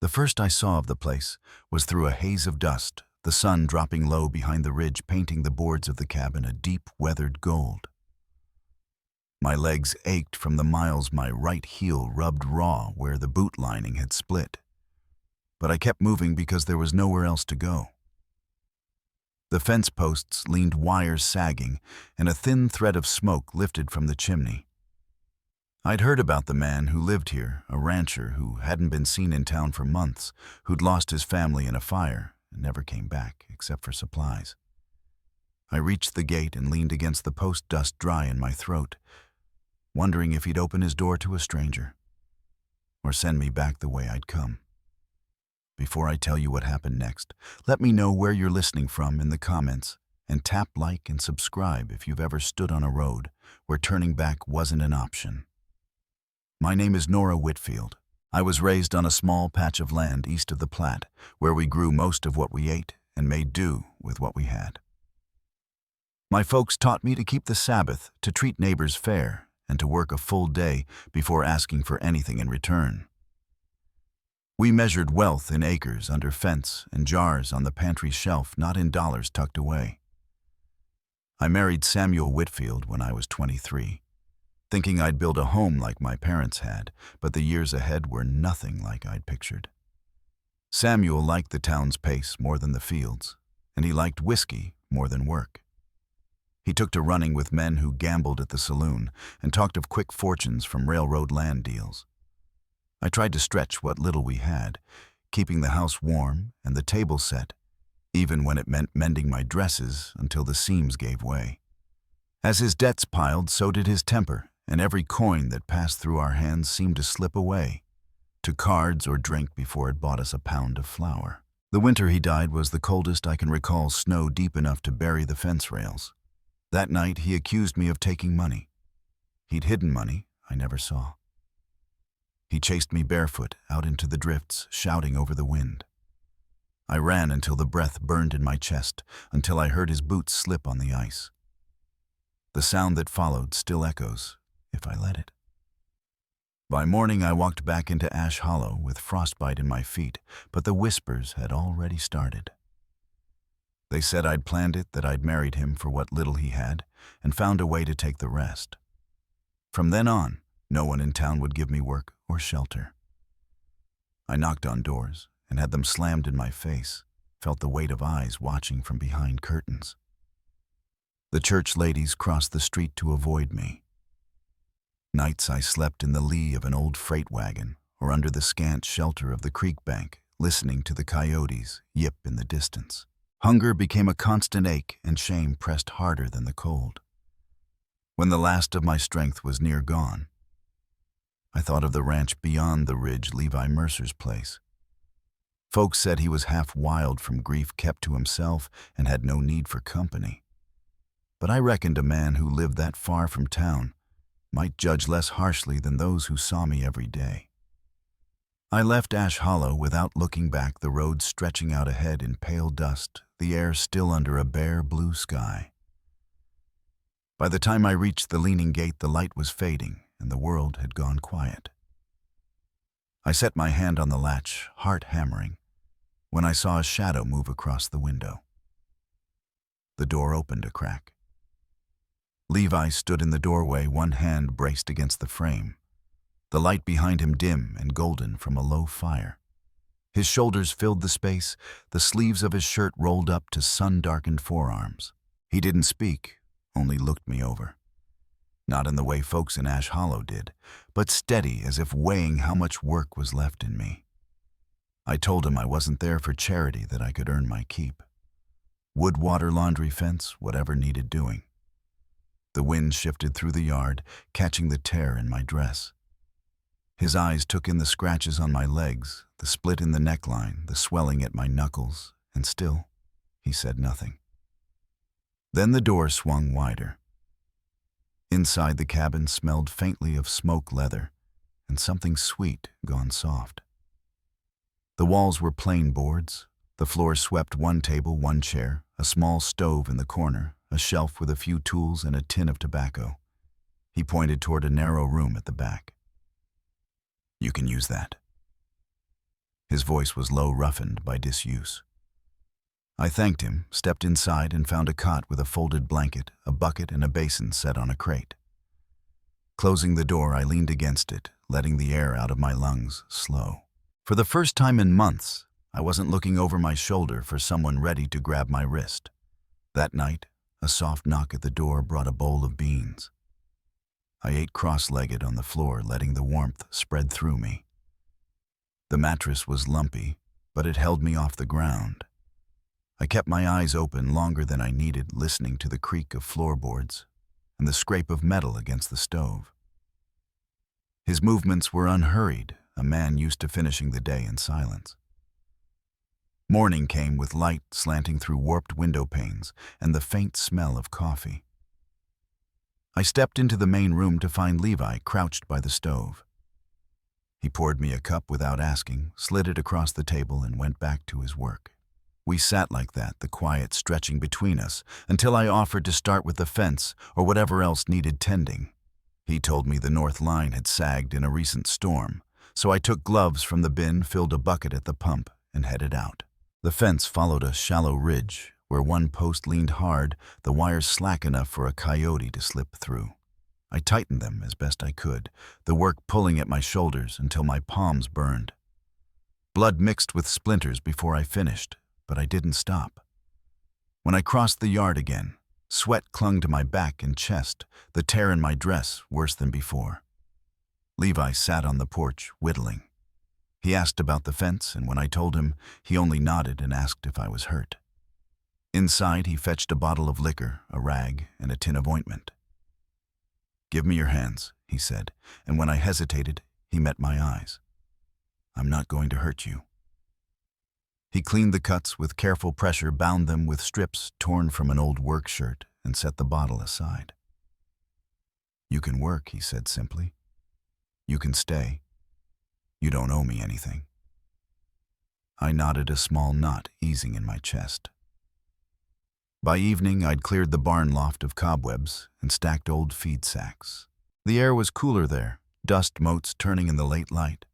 The first I saw of the place was through a haze of dust, the sun dropping low behind the ridge, painting the boards of the cabin a deep, weathered gold. My legs ached from the miles my right heel rubbed raw where the boot lining had split. But I kept moving because there was nowhere else to go. The fence posts leaned wires sagging, and a thin thread of smoke lifted from the chimney. I'd heard about the man who lived here, a rancher who hadn't been seen in town for months, who'd lost his family in a fire and never came back except for supplies. I reached the gate and leaned against the post, dust dry in my throat, wondering if he'd open his door to a stranger or send me back the way I'd come. Before I tell you what happened next, let me know where you're listening from in the comments, and tap like and subscribe if you've ever stood on a road where turning back wasn't an option. My name is Nora Whitfield. I was raised on a small patch of land east of the Platte, where we grew most of what we ate and made do with what we had. My folks taught me to keep the Sabbath, to treat neighbors fair, and to work a full day before asking for anything in return. We measured wealth in acres under fence and jars on the pantry shelf, not in dollars tucked away. I married Samuel Whitfield when I was 23, thinking I'd build a home like my parents had, but the years ahead were nothing like I'd pictured. Samuel liked the town's pace more than the fields, and he liked whiskey more than work. He took to running with men who gambled at the saloon and talked of quick fortunes from railroad land deals. I tried to stretch what little we had, keeping the house warm and the table set, even when it meant mending my dresses until the seams gave way. As his debts piled, so did his temper, and every coin that passed through our hands seemed to slip away, to cards or drink before it bought us a pound of flour. The winter he died was the coldest I can recall snow deep enough to bury the fence rails. That night he accused me of taking money. He'd hidden money I never saw. He chased me barefoot out into the drifts, shouting over the wind. I ran until the breath burned in my chest, until I heard his boots slip on the ice. The sound that followed still echoes, if I let it. By morning I walked back into Ash Hollow with frostbite in my feet, but the whispers had already started. They said I'd planned it, that I'd married him for what little he had, and found a way to take the rest. From then on, no one in town would give me work or shelter. I knocked on doors and had them slammed in my face, felt the weight of eyes watching from behind curtains. The church ladies crossed the street to avoid me. Nights I slept in the lee of an old freight wagon or under the scant shelter of the creek bank, listening to the coyotes yip in the distance. Hunger became a constant ache, and shame pressed harder than the cold. When the last of my strength was near gone, I thought of the ranch beyond the ridge, Levi Mercer's place. Folks said he was half wild from grief, kept to himself, and had no need for company. But I reckoned a man who lived that far from town might judge less harshly than those who saw me every day. I left Ash Hollow without looking back, the road stretching out ahead in pale dust, the air still under a bare blue sky. By the time I reached the leaning gate, the light was fading, and the world had gone quiet. I set my hand on the latch, heart hammering, when I saw a shadow move across the window. The door opened a crack. Levi stood in the doorway, one hand braced against the frame, the light behind him dim and golden from a low fire. His shoulders filled the space, the sleeves of his shirt rolled up to sun-darkened forearms. He didn't speak, only looked me over. Not in the way folks in Ash Hollow did, but steady, as if weighing how much work was left in me. I told him I wasn't there for charity, that I could earn my keep. Wood, water, laundry, fence, whatever needed doing. The wind shifted through the yard, catching the tear in my dress. His eyes took in the scratches on my legs, the split in the neckline, the swelling at my knuckles, and still, he said nothing. Then the door swung wider. Inside, the cabin smelled faintly of smoked leather and something sweet gone soft. The walls were plain boards. The floor swept one table, one chair, a small stove in the corner, a shelf with a few tools and a tin of tobacco. He pointed toward a narrow room at the back. "You can use that." His voice was low, roughened by disuse. I thanked him, stepped inside, and found a cot with a folded blanket, a bucket, and a basin set on a crate. Closing the door, I leaned against it, letting the air out of my lungs slow. For the first time in months, I wasn't looking over my shoulder for someone ready to grab my wrist. That night, a soft knock at the door brought a bowl of beans. I ate cross-legged on the floor, letting the warmth spread through me. The mattress was lumpy, but it held me off the ground. I kept my eyes open longer than I needed, listening to the creak of floorboards and the scrape of metal against the stove. His movements were unhurried, a man used to finishing the day in silence. Morning came with light slanting through warped window panes and the faint smell of coffee. I stepped into the main room to find Levi crouched by the stove. He poured me a cup without asking, slid it across the table, and went back to his work. We sat like that, the quiet stretching between us, until I offered to start with the fence or whatever else needed tending. He told me the north line had sagged in a recent storm, so I took gloves from the bin, filled a bucket at the pump, and headed out. The fence followed a shallow ridge, where one post leaned hard, the wires slack enough for a coyote to slip through. I tightened them as best I could, the work pulling at my shoulders until my palms burned. Blood mixed with splinters before I finished, but I didn't stop. When I crossed the yard again, sweat clung to my back and chest, the tear in my dress worse than before. Levi sat on the porch, whittling. He asked about the fence, and when I told him, he only nodded and asked if I was hurt. Inside, he fetched a bottle of liquor, a rag, and a tin of ointment. "Give me your hands," he said, and when I hesitated, he met my eyes. "I'm not going to hurt you." He cleaned the cuts with careful pressure, bound them with strips torn from an old work shirt, and set the bottle aside. "You can work," he said simply. "You can stay. You don't owe me anything." I nodded, a small knot easing in my chest. By evening, I'd cleared the barn loft of cobwebs and stacked old feed sacks. The air was cooler there, dust motes turning in the late light.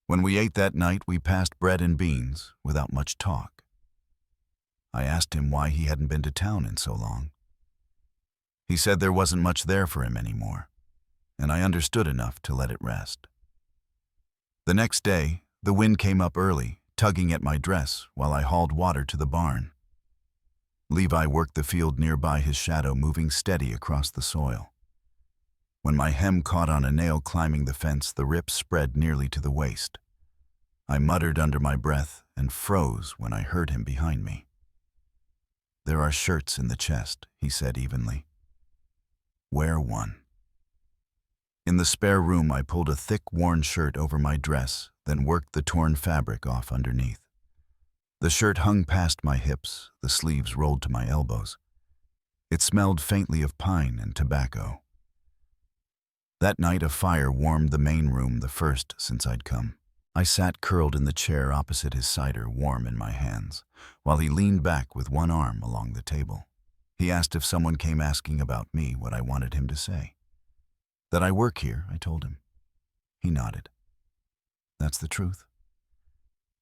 When we ate that night, we passed bread and beans without much talk. I asked him why he hadn't been to town in so long. He said there wasn't much there for him anymore, and I understood enough to let it rest. The next day, the wind came up early, tugging at my dress while I hauled water to the barn. Levi worked the field nearby, his shadow moving steady across the soil. When my hem caught on a nail climbing the fence, the rip spread nearly to the waist. I muttered under my breath and froze when I heard him behind me. "There are shirts in the chest," he said evenly. "Wear one." In the spare room, I pulled a thick, worn shirt over my dress, then worked the torn fabric off underneath. The shirt hung past my hips, the sleeves rolled to my elbows. It smelled faintly of pine and tobacco. That night, a fire warmed the main room, the first since I'd come. I sat curled in the chair opposite his cider, warm in my hands, while he leaned back with one arm along the table. He asked if someone came asking about me, what I wanted him to say. "That I work here," I told him. He nodded. "That's the truth."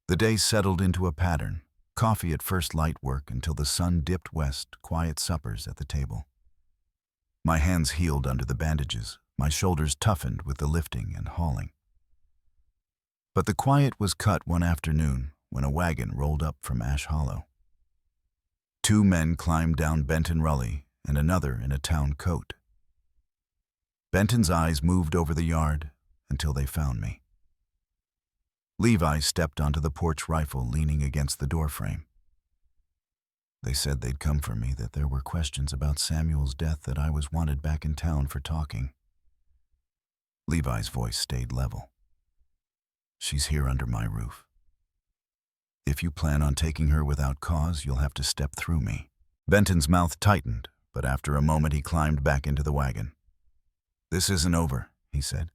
The day settled into a pattern. Coffee at first, light work until the sun dipped west, quiet suppers at the table. My hands healed under the bandages, my shoulders toughened with the lifting and hauling. But the quiet was cut one afternoon when a wagon rolled up from Ash Hollow. 2 men climbed down Benton Rully and another in a town coat. Benton's eyes moved over the yard until they found me. Levi stepped onto the porch, rifle leaning against the doorframe. They said they'd come for me, that there were questions about Samuel's death, that I was wanted back in town for talking. Levi's voice stayed level. "She's here under my roof. If you plan on taking her without cause, you'll have to step through me." Benton's mouth tightened, but after a moment he climbed back into the wagon. "This isn't over," he said.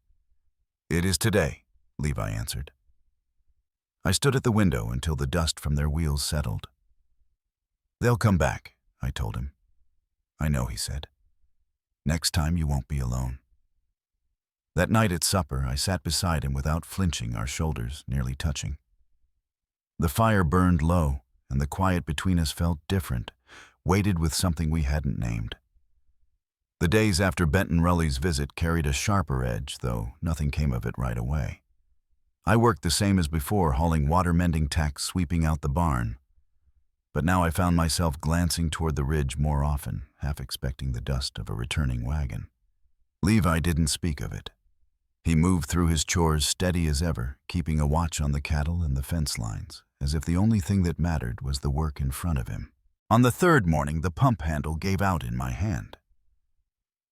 "It is today," Levi answered. I stood at the window until the dust from their wheels settled. "They'll come back," I told him. "I know," he said. "Next time you won't be alone." That night at supper, I sat beside him without flinching, our shoulders nearly touching. The fire burned low, and the quiet between us felt different, weighted with something we hadn't named. The days after Benton Rully's visit carried a sharper edge, though nothing came of it right away. I worked the same as before, hauling water-mending tacks, sweeping out the barn. But now I found myself glancing toward the ridge more often, half expecting the dust of a returning wagon. Levi didn't speak of it. He moved through his chores steady as ever, keeping a watch on the cattle and the fence lines, as if the only thing that mattered was the work in front of him. On the third morning, the pump handle gave out in my hand.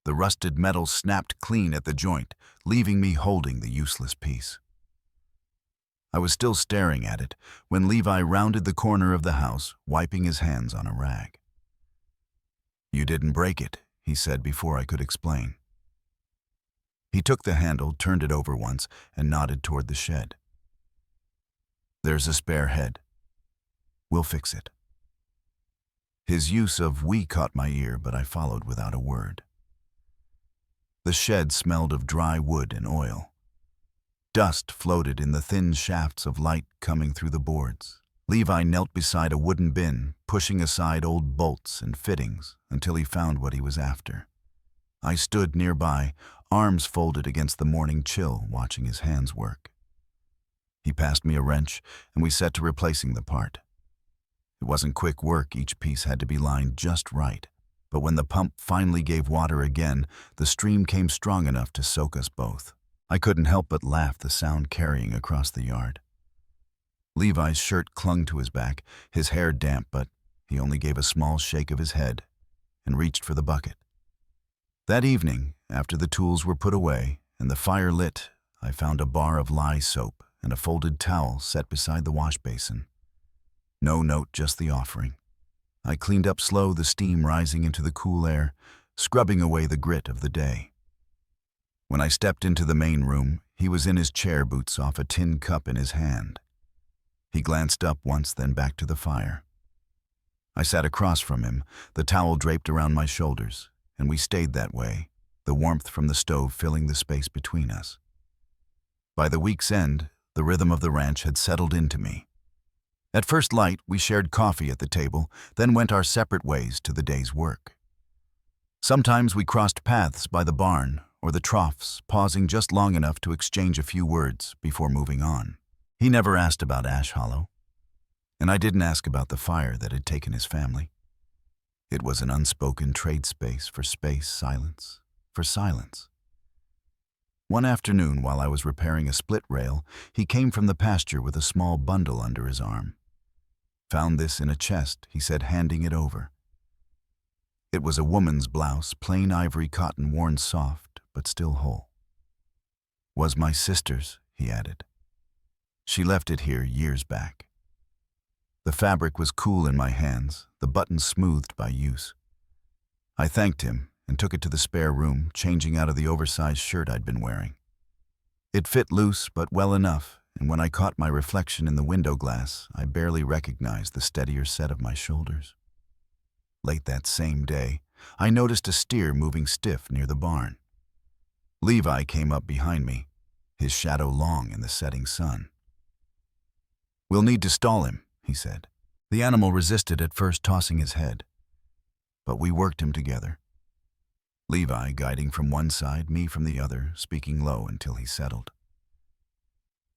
The rusted metal snapped clean at the joint, leaving me holding the useless piece. I was still staring at it when Levi rounded the corner of the house, wiping his hands on a rag. "You didn't break it," he said before I could explain. He took the handle, turned it over once, and nodded toward the shed. "There's a spare head. We'll fix it." His use of "we" caught my ear, but I followed without a word. The shed smelled of dry wood and oil. Dust floated in the thin shafts of light coming through the boards. Levi knelt beside a wooden bin, pushing aside old bolts and fittings until he found what he was after. I stood nearby, arms folded against the morning chill, watching his hands work. He passed me a wrench, and we set to replacing the part. It wasn't quick work, each piece had to be lined just right. But when the pump finally gave water again, the stream came strong enough to soak us both. I couldn't help but laugh, the sound carrying across the yard. Levi's shirt clung to his back, his hair damp, but he only gave a small shake of his head and reached for the bucket. That evening, after the tools were put away and the fire lit, I found a bar of lye soap and a folded towel set beside the wash basin. No note, just the offering. I cleaned up slow, the steam rising into the cool air, scrubbing away the grit of the day. When I stepped into the main room, he was in his chair, boots off, a tin cup in his hand. He glanced up once, then back to the fire. I sat across from him, the towel draped around my shoulders, and we stayed that way, the warmth from the stove filling the space between us. By the week's end, the rhythm of the ranch had settled into me. At first light, we shared coffee at the table, then went our separate ways to the day's work. Sometimes we crossed paths by the barn or the troughs, pausing just long enough to exchange a few words before moving on. He never asked about Ash Hollow, and I didn't ask about the fire that had taken his family. It was an unspoken trade space, silence, for silence. One afternoon, while I was repairing a split rail, he came from the pasture with a small bundle under his arm. "Found this in a chest," he said, handing it over. It was a woman's blouse, plain ivory cotton, worn soft, but still whole. "Was my sister's," he added. "She left it here years back." The fabric was cool in my hands, the buttons smoothed by use. I thanked him and took it to the spare room, changing out of the oversized shirt I'd been wearing. It fit loose, but well enough, and when I caught my reflection in the window glass, I barely recognized the steadier set of my shoulders. Late that same day, I noticed a steer moving stiff near the barn. Levi came up behind me, his shadow long in the setting sun. "We'll need to stall him," he said. The animal resisted at first, tossing his head. But we worked him together. Levi guiding from one side, me from the other, speaking low until he settled.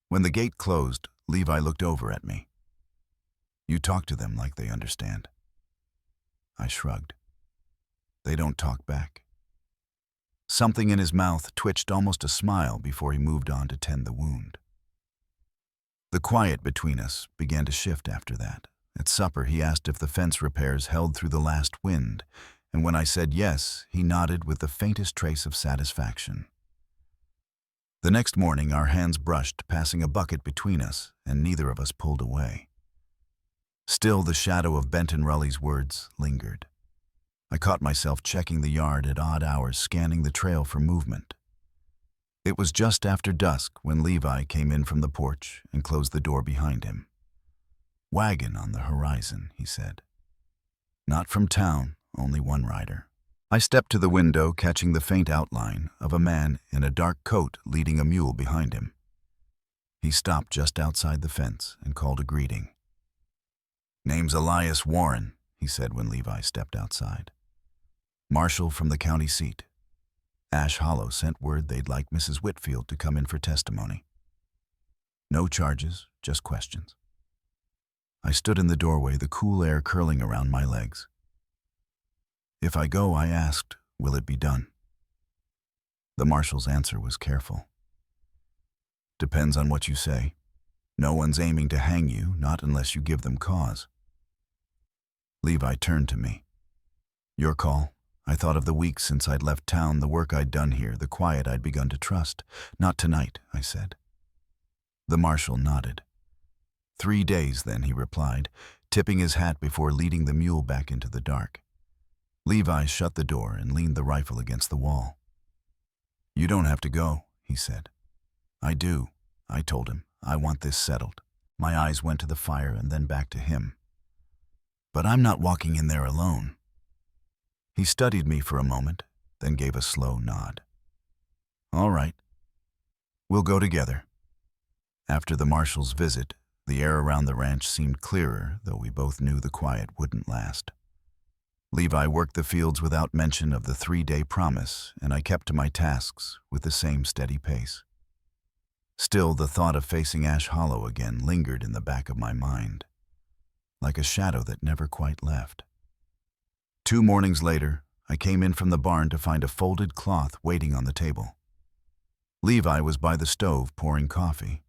When the gate closed, Levi looked over at me. "You talk to them like they understand." I shrugged. "They don't talk back." Something in his mouth twitched, almost a smile, before he moved on to tend the wound. The quiet between us began to shift after that. At supper, he asked if the fence repairs held through the last wind, and when I said yes, he nodded with the faintest trace of satisfaction. The next morning, our hands brushed, passing a bucket between us, and neither of us pulled away. Still, the shadow of Benton Rully's words lingered. I caught myself checking the yard at odd hours, scanning the trail for movement. It was just after dusk when Levi came in from the porch and closed the door behind him. "Wagon on the horizon," he said. "Not from town, only one rider." I stepped to the window, catching the faint outline of a man in a dark coat leading a mule behind him. He stopped just outside the fence and called a greeting. "Name's Elias Warren," he said when Levi stepped outside. "Marshal from the county seat. Ash Hollow sent word they'd like Mrs. Whitfield to come in for testimony. No charges, just questions." I stood in the doorway, the cool air curling around my legs. "If I go," I asked, "will it be done?" The marshal's answer was careful. "Depends on what you say. No one's aiming to hang you, not unless you give them cause." Levi turned to me. "Your call." I thought of the weeks since I'd left town, the work I'd done here, the quiet I'd begun to trust. "Not tonight," I said. The marshal nodded. "3 days, then," he replied, tipping his hat before leading the mule back into the dark. Levi shut the door and leaned the rifle against the wall. "You don't have to go," he said. "I do," I told him. "I want this settled." My eyes went to the fire and then back to him. "But I'm not walking in there alone." He studied me for a moment, then gave a slow nod. "All right. We'll go together." After the marshal's visit, the air around the ranch seemed clearer, though we both knew the quiet wouldn't last. Levi worked the fields without mention of the 3-day promise, and I kept to my tasks with the same steady pace. Still, the thought of facing Ash Hollow again lingered in the back of my mind, like a shadow that never quite left. 2 mornings later, I came in from the barn to find a folded cloth waiting on the table. Levi was by the stove pouring coffee.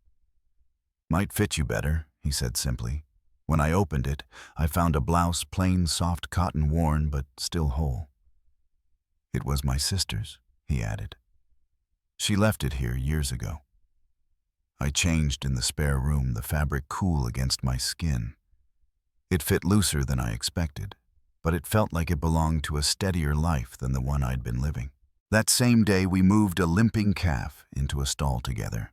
"Might fit you better," he said simply. When I opened it, I found a blouse, plain, soft cotton, worn but still whole. "It was my sister's," he added. "She left it here years ago." I changed in the spare room, the fabric cool against my skin. It fit looser than I expected, but it felt like it belonged to a steadier life than the one I'd been living. That same day, we moved a limping calf into a stall together.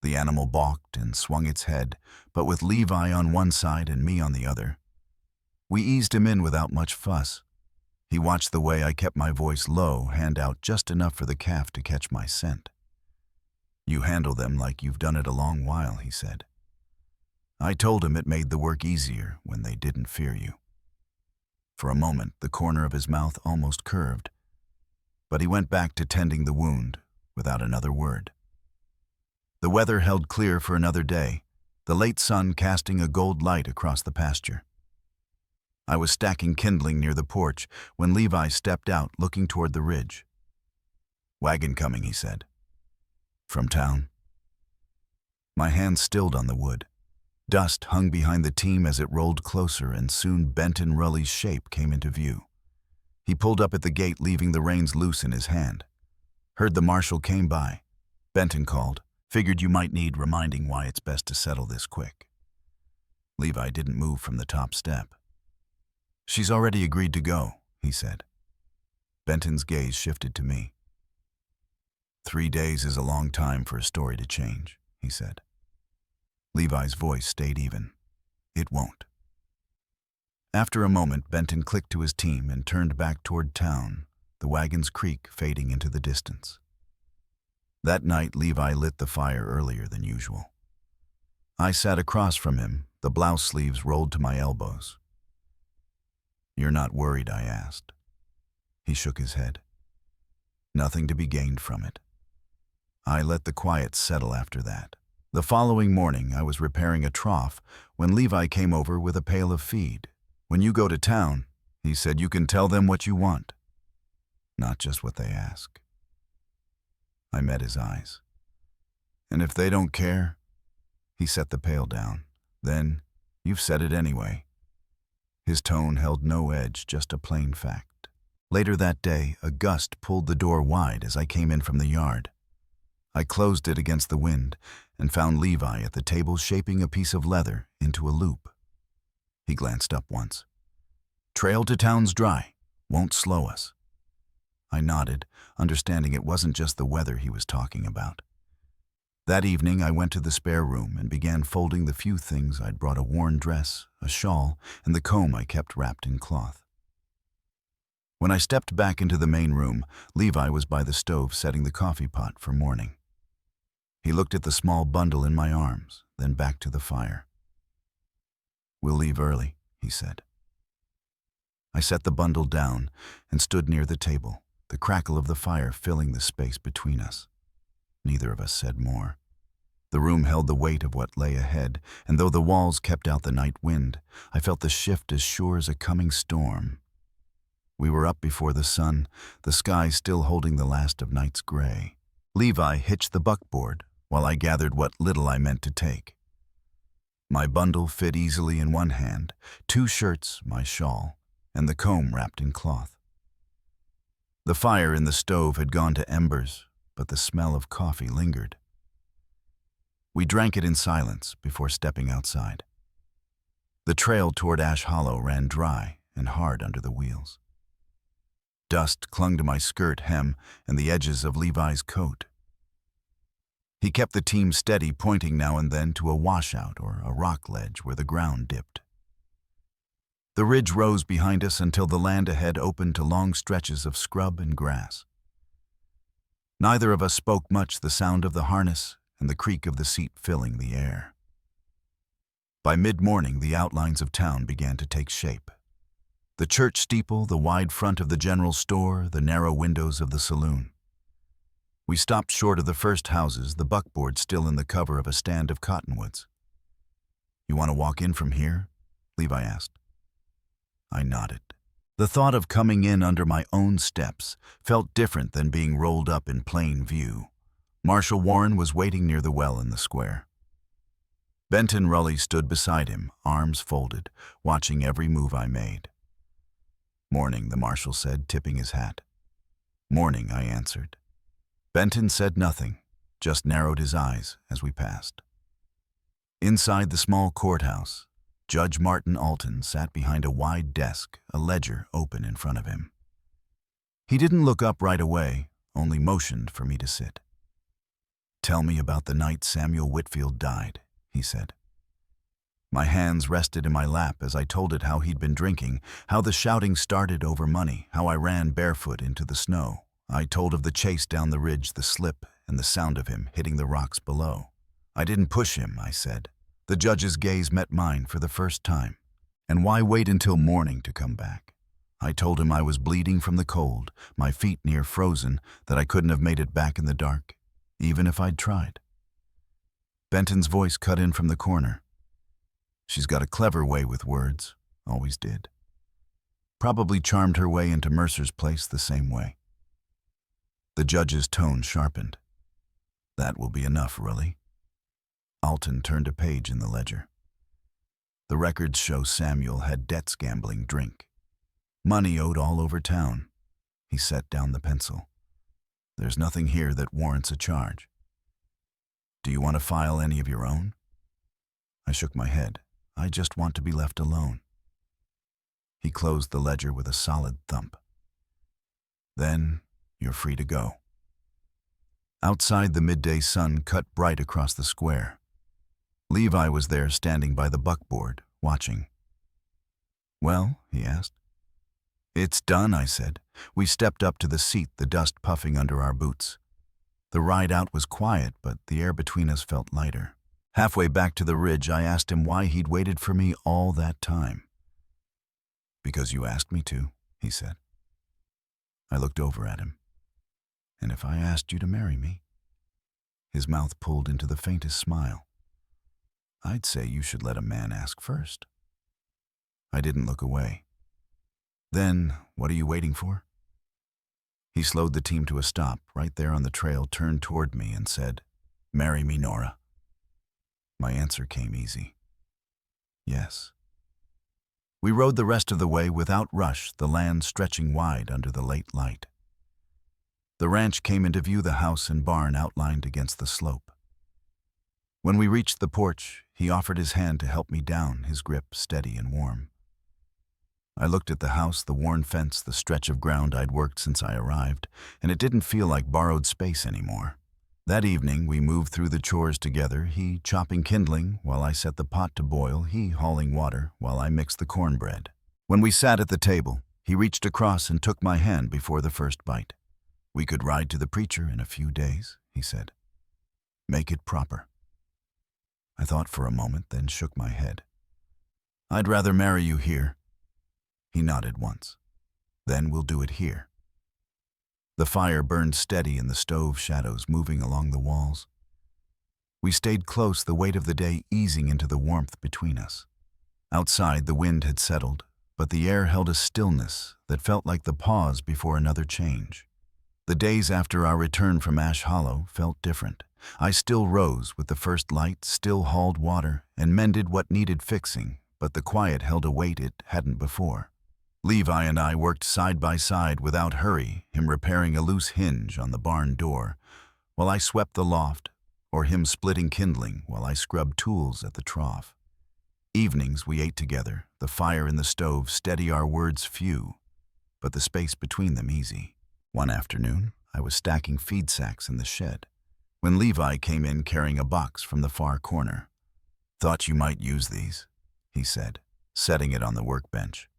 The animal balked and swung its head, but with Levi on one side and me on the other. We eased him in without much fuss. He watched the way I kept my voice low, hand out just enough for the calf to catch my scent. "You handle them like you've done it a long while," he said. I told him it made the work easier when they didn't fear you. For a moment, the corner of his mouth almost curved, but he went back to tending the wound without another word. The weather held clear for another day, the late sun casting a gold light across the pasture. I was stacking kindling near the porch when Levi stepped out, looking toward the ridge. "Wagon coming," he said. "From town?" My hand stilled on the wood. Dust hung behind the team as it rolled closer, and soon Benton Rully's shape came into view. He pulled up at the gate, leaving the reins loose in his hand. "Heard the marshal came by," Benton called. "Figured you might need reminding why it's best to settle this quick." Levi didn't move from the top step. "She's already agreed to go," he said. Benton's gaze shifted to me. 3 days is a long time for a story to change," he said. Levi's voice stayed even. "It won't." After a moment, Benton clicked to his team and turned back toward town, the wagon's creak fading into the distance. That night, Levi lit the fire earlier than usual. I sat across from him, the blouse sleeves rolled to my elbows. "You're not worried?" I asked. He shook his head. "Nothing to be gained from it." I let the quiet settle after that. The following morning, I was repairing a trough when Levi came over with a pail of feed. "When you go to town," he said, "you can tell them what you want, not just what they ask." I met his eyes. "And if they don't care?" He set the pail down. "Then, you've said it anyway." His tone held no edge, just a plain fact. Later that day, a gust pulled the door wide as I came in from the yard. I closed it against the wind and found Levi at the table shaping a piece of leather into a loop. He glanced up once. "Trail to town's dry. Won't slow us." I nodded, understanding it wasn't just the weather he was talking about. That evening, I went to the spare room and began folding the few things I'd brought: a worn dress, a shawl, and the comb I kept wrapped in cloth. When I stepped back into the main room, Levi was by the stove setting the coffee pot for morning. He looked at the small bundle in my arms, then back to the fire. "We'll leave early," he said. I set the bundle down and stood near the table, the crackle of the fire filling the space between us. Neither of us said more. The room held the weight of what lay ahead, and though the walls kept out the night wind, I felt the shift as sure as a coming storm. We were up before the sun, the sky still holding the last of night's gray. Levi hitched the buckboard, while I gathered what little I meant to take. My bundle fit easily in one hand, 2 shirts, my shawl, and the comb wrapped in cloth. The fire in the stove had gone to embers, but the smell of coffee lingered. We drank it in silence before stepping outside. The trail toward Ash Hollow ran dry and hard under the wheels. Dust clung to my skirt hem and the edges of Levi's coat. He kept the team steady, pointing now and then to a washout or a rock ledge where the ground dipped. The ridge rose behind us until the land ahead opened to long stretches of scrub and grass. Neither of us spoke much, the sound of the harness and the creak of the seat filling the air. By mid-morning, the outlines of town began to take shape. The church steeple, the wide front of the general store, the narrow windows of the saloon. We stopped short of the first houses, the buckboard still in the cover of a stand of cottonwoods. "You want to walk in from here?" Levi asked. I nodded. The thought of coming in under my own steps felt different than being rolled up in plain view. Marshal Warren was waiting near the well in the square. Benton Rully stood beside him, arms folded, watching every move I made. "Morning," the marshal said, tipping his hat. "Morning," I answered. Benton said nothing, just narrowed his eyes as we passed. Inside the small courthouse, Judge Martin Alton sat behind a wide desk, a ledger open in front of him. He didn't look up right away, only motioned for me to sit. "Tell me about the night Samuel Whitfield died," he said. My hands rested in my lap as I told it how he'd been drinking, how the shouting started over money, how I ran barefoot into the snow. I told of the chase down the ridge, the slip, and the sound of him hitting the rocks below. "I didn't push him," I said. The judge's gaze met mine for the first time. "And why wait until morning to come back?" I told him I was bleeding from the cold, my feet near frozen, that I couldn't have made it back in the dark, even if I'd tried. Benton's voice cut in from the corner. "She's got a clever way with words, always did. Probably charmed her way into Mercer's place the same way." The judge's tone sharpened. "That will be enough, Rully." Alton turned a page in the ledger. "The records show Samuel had debts gambling, drink. Money owed all over town." He set down the pencil. "There's nothing here that warrants a charge. Do you want to file any of your own?" I shook my head. "I just want to be left alone." He closed the ledger with a solid thump. "Then you're free to go." Outside, the midday sun cut bright across the square. Levi was there standing by the buckboard, watching. "Well?" he asked. "It's done," I said. We stepped up to the seat, the dust puffing under our boots. The ride out was quiet, but the air between us felt lighter. Halfway back to the ridge, I asked him why he'd waited for me all that time. "Because you asked me to," he said. I looked over at him. "And if I asked you to marry me?" His mouth pulled into the faintest smile. "I'd say you should let a man ask first." I didn't look away. "Then, what are you waiting for?" He slowed the team to a stop, right there on the trail, turned toward me and said, "Marry me, Nora." My answer came easy. "Yes." We rode the rest of the way without rush, the land stretching wide under the late light. The ranch came into view, the house and barn outlined against the slope. When we reached the porch, he offered his hand to help me down, his grip steady and warm. I looked at the house, the worn fence, the stretch of ground I'd worked since I arrived, and it didn't feel like borrowed space anymore. That evening, we moved through the chores together, he chopping kindling while I set the pot to boil, he hauling water while I mixed the cornbread. When we sat at the table, He reached across and took my hand before the first bite. "We could ride to the preacher in a few days," he said. "Make it proper." I thought for a moment, then shook my head. "I'd rather marry you here." He nodded once. "Then we'll do it here." The fire burned steady in the stove shadows moving along the walls. We stayed close, the weight of the day easing into the warmth between us. Outside, the wind had settled, but the air held a stillness that felt like the pause before another change. The days after our return from Ash Hollow felt different. I still rose with the first light, still hauled water, and mended what needed fixing, but the quiet held a weight it hadn't before. Levi and I worked side by side without hurry, him repairing a loose hinge on the barn door, while I swept the loft, or him splitting kindling while I scrubbed tools at the trough. Evenings we ate together, the fire in the stove steady, our words few, but the space between them easy. One afternoon, I was stacking feed sacks in the shed, when Levi came in carrying a box from the far corner. "Thought you might use these," he said, setting it on the workbench.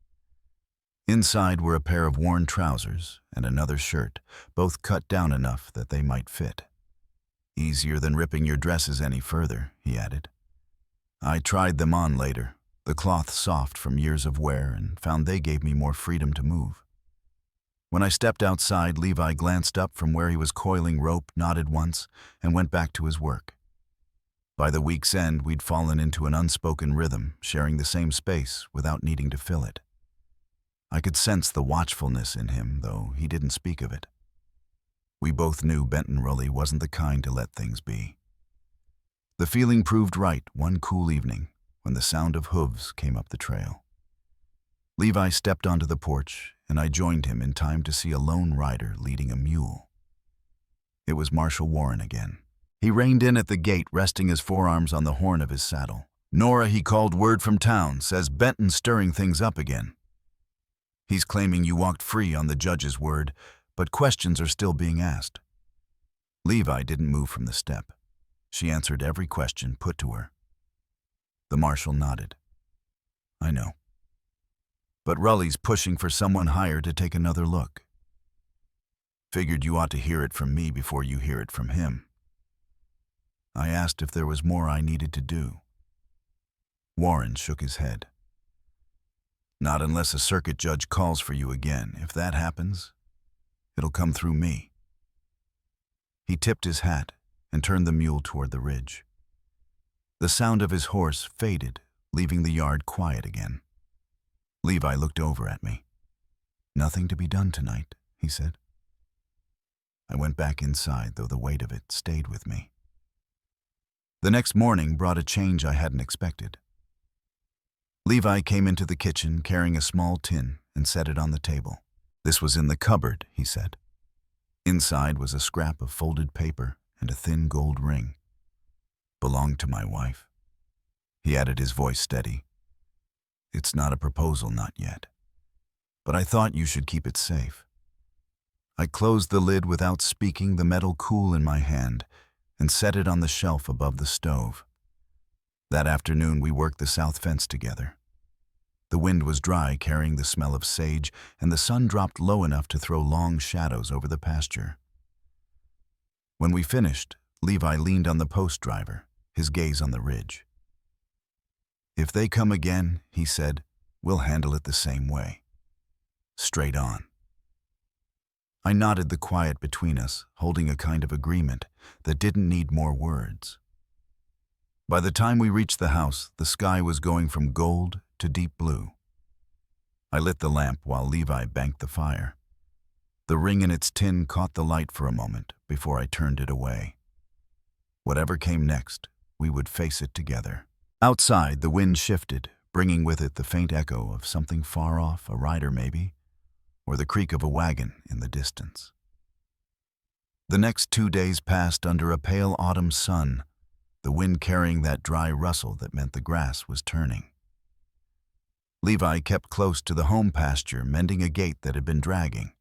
Inside were a pair of worn trousers and another shirt, both cut down enough that they might fit. "Easier than ripping your dresses any further," he added. I tried them on later, the cloth soft from years of wear, and found they gave me more freedom to move. When I stepped outside, Levi glanced up from where he was coiling rope, nodded once, and went back to his work. By the week's end, we'd fallen into an unspoken rhythm, sharing the same space without needing to fill it. I could sense the watchfulness in him, though he didn't speak of it. We both knew Benton Rully wasn't the kind to let things be. The feeling proved right one cool evening when the sound of hooves came up the trail. Levi stepped onto the porch, and I joined him in time to see a lone rider leading a mule. It was Marshal Warren again. He reined in at the gate, resting his forearms on the horn of his saddle. "Nora," he called, "word from town, says Benton's stirring things up again. He's claiming you walked free on the judge's word, but questions are still being asked." Levi didn't move from the step. She answered every question put to her. The marshal nodded. "I know. But Rully's pushing for someone higher to take another look. Figured you ought to hear it from me before you hear it from him." I asked if there was more I needed to do. Warren shook his head. "Not unless a circuit judge calls for you again. If that happens, it'll come through me." He tipped his hat and turned the mule toward the ridge. The sound of his horse faded, leaving the yard quiet again. Levi looked over at me. "Nothing to be done tonight," he said. I went back inside, though the weight of it stayed with me. The next morning brought a change I hadn't expected. Levi came into the kitchen carrying a small tin and set it on the table. "This was in the cupboard," he said. Inside was a scrap of folded paper and a thin gold ring. "Belonged to my wife." He added, his voice steady. "It's not a proposal, not yet. But I thought you should keep it safe." I closed the lid without speaking, the metal cool in my hand, and set it on the shelf above the stove. That afternoon we worked the south fence together. The wind was dry, carrying the smell of sage, and the sun dropped low enough to throw long shadows over the pasture. When we finished, Levi leaned on the post driver, his gaze on the ridge. "If they come again," he said, "we'll handle it the same way. Straight on." I nodded, the quiet between us, holding a kind of agreement that didn't need more words. By the time we reached the house, the sky was going from gold to deep blue. I lit the lamp while Levi banked the fire. The ring in its tin caught the light for a moment before I turned it away. Whatever came next, we would face it together. Outside, the wind shifted, bringing with it the faint echo of something far off, a rider maybe, or the creak of a wagon in the distance. The next 2 days passed under a pale autumn sun, the wind carrying that dry rustle that meant the grass was turning. Levi kept close to the home pasture, mending a gate that had been dragging.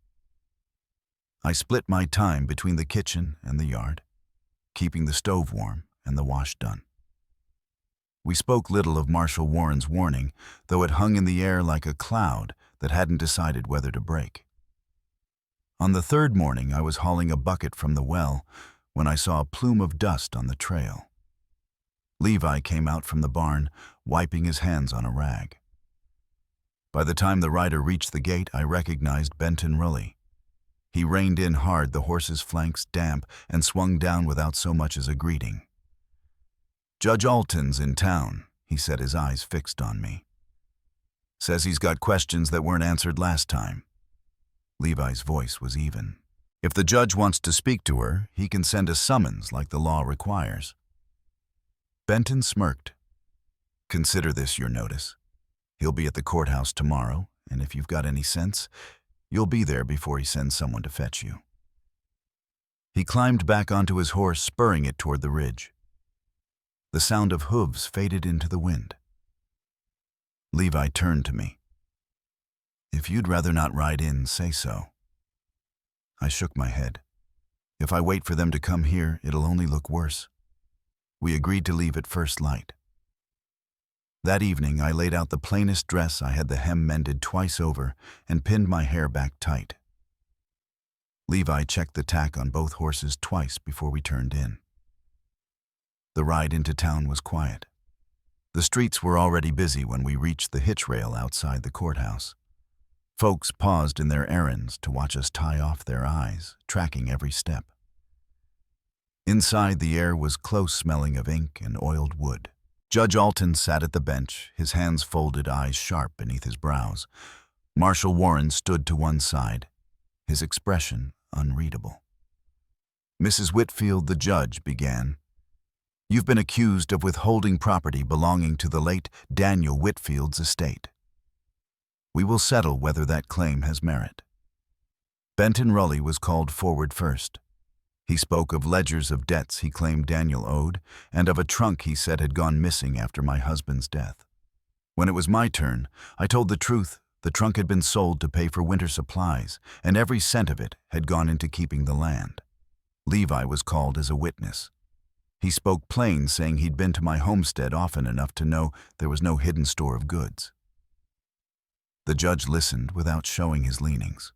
I split my time between the kitchen and the yard, keeping the stove warm and the wash done. We spoke little of Marshal Warren's warning, though it hung in the air like a cloud that hadn't decided whether to break. On the third morning, I was hauling a bucket from the well when I saw a plume of dust on the trail. Levi came out from the barn, wiping his hands on a rag. By the time the rider reached the gate, I recognized Benton Rully. He reined in hard, the horse's flanks damp, and swung down without so much as a greeting. "Judge Alton's in town," he said, his eyes fixed on me. "Says he's got questions that weren't answered last time." Levi's voice was even. "If the judge wants to speak to her, he can send a summons like the law requires." Benton smirked. "Consider this your notice. He'll be at the courthouse tomorrow, and if you've got any sense, you'll be there before he sends someone to fetch you." He climbed back onto his horse, spurring it toward the ridge. The sound of hooves faded into the wind. Levi turned to me. "If you'd rather not ride in, say so." I shook my head. "If I wait for them to come here, it'll only look worse." We agreed to leave at first light. That evening, I laid out the plainest dress. I had the hem mended twice over and pinned my hair back tight. Levi checked the tack on both horses twice before we turned in. The ride into town was quiet. The streets were already busy when we reached the hitch rail outside the courthouse. Folks paused in their errands to watch us tie off their eyes, tracking every step. Inside, the air was close, smelling of ink and oiled wood. Judge Alton sat at the bench, his hands folded, eyes sharp beneath his brows. Marshal Warren stood to one side, his expression unreadable. "Mrs. Whitfield," the judge began, "you've been accused of withholding property belonging to the late Daniel Whitfield's estate. We will settle whether that claim has merit." Benton Rully was called forward first. He spoke of ledgers of debts he claimed Daniel owed, and of a trunk he said had gone missing after my husband's death. When it was my turn, I told the truth. The trunk had been sold to pay for winter supplies, and every cent of it had gone into keeping the land. Levi was called as a witness. He spoke plain, saying he'd been to my homestead often enough to know there was no hidden store of goods. The judge listened without showing his leanings.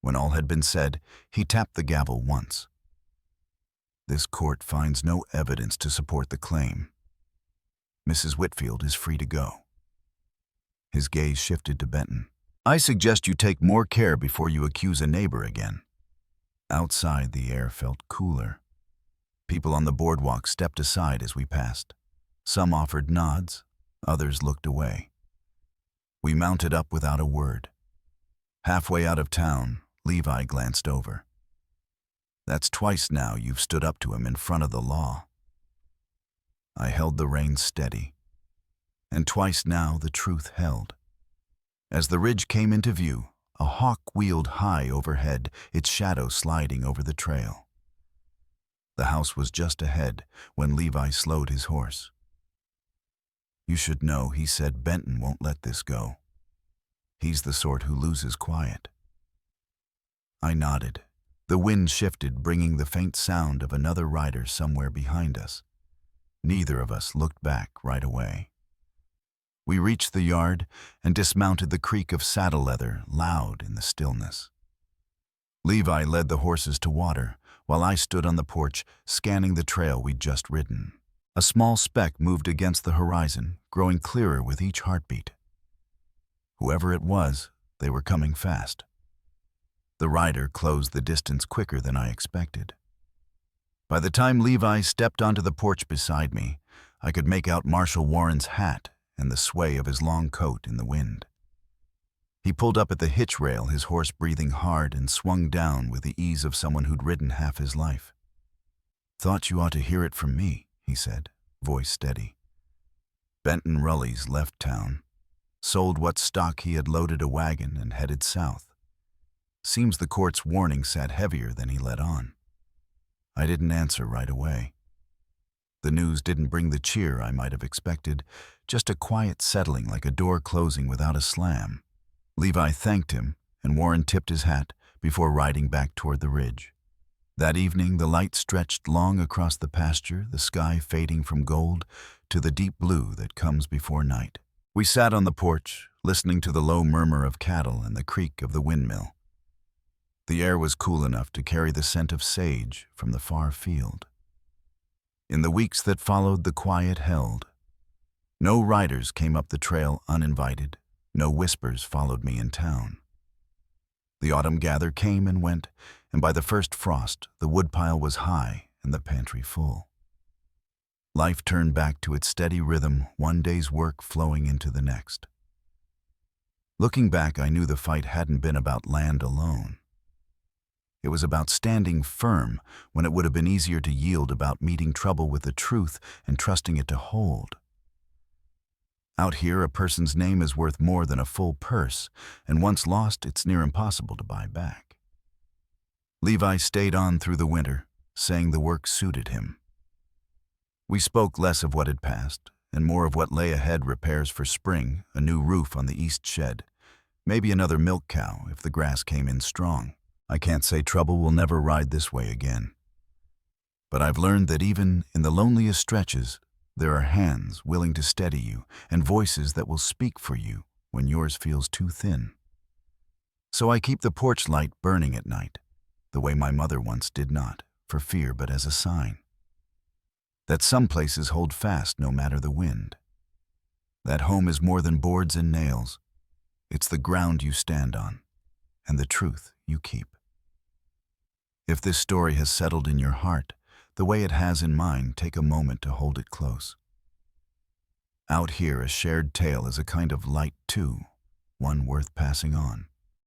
When all had been said, he tapped the gavel once. "This court finds no evidence to support the claim. Mrs. Whitfield is free to go." His gaze shifted to Benton. "I suggest you take more care before you accuse a neighbor again." Outside, the air felt cooler. People on the boardwalk stepped aside as we passed. Some offered nods, others looked away. We mounted up without a word. Halfway out of town, Levi glanced over. "That's twice now you've stood up to him in front of the law." I held the reins steady, and twice now the truth held. As the ridge came into view, a hawk wheeled high overhead, its shadow sliding over the trail. The house was just ahead when Levi slowed his horse. "You should know," he said, "Benton won't let this go. He's the sort who loses quiet." I nodded. The wind shifted, bringing the faint sound of another rider somewhere behind us. Neither of us looked back right away. We reached the yard and dismounted, the creak of saddle leather loud in the stillness. Levi led the horses to water, while I stood on the porch, scanning the trail we'd just ridden. A small speck moved against the horizon, growing clearer with each heartbeat. Whoever it was, they were coming fast. The rider closed the distance quicker than I expected. By the time Levi stepped onto the porch beside me, I could make out Marshal Warren's hat and the sway of his long coat in the wind. He pulled up at the hitch rail, his horse breathing hard, and swung down with the ease of someone who'd ridden half his life. "Thought you ought to hear it from me," he said, voice steady. Benton Rully's left town, sold what stock he had, loaded a wagon, and headed south. Seems the court's warning sat heavier than he let on. I didn't answer right away. The news didn't bring the cheer I might have expected, just a quiet settling like a door closing without a slam. Levi thanked him, and Warren tipped his hat before riding back toward the ridge. That evening, the light stretched long across the pasture, the sky fading from gold to the deep blue that comes before night. We sat on the porch, listening to the low murmur of cattle and the creak of the windmill. The air was cool enough to carry the scent of sage from the far field. In the weeks that followed, the quiet held. No riders came up the trail uninvited. No whispers followed me in town. The autumn gather came and went, and by the first frost, the woodpile was high and the pantry full. Life turned back to its steady rhythm, one day's work flowing into the next. Looking back, I knew the fight hadn't been about land alone. It was about standing firm when it would have been easier to yield, about meeting trouble with the truth and trusting it to hold. Out here, a person's name is worth more than a full purse, and once lost, it's near impossible to buy back. Levi stayed on through the winter, saying the work suited him. We spoke less of what had passed, and more of what lay ahead: repairs for spring, a new roof on the east shed, maybe another milk cow if the grass came in strong. I can't say trouble will never ride this way again. But I've learned that even in the loneliest stretches, there are hands willing to steady you and voices that will speak for you when yours feels too thin. So I keep the porch light burning at night, the way my mother once did, not for fear but as a sign that some places hold fast no matter the wind. That home is more than boards and nails. It's the ground you stand on and the truth you keep. If this story has settled in your heart the way it has in mine, take a moment to hold it close. Out here, a shared tale is a kind of light too, one worth passing on.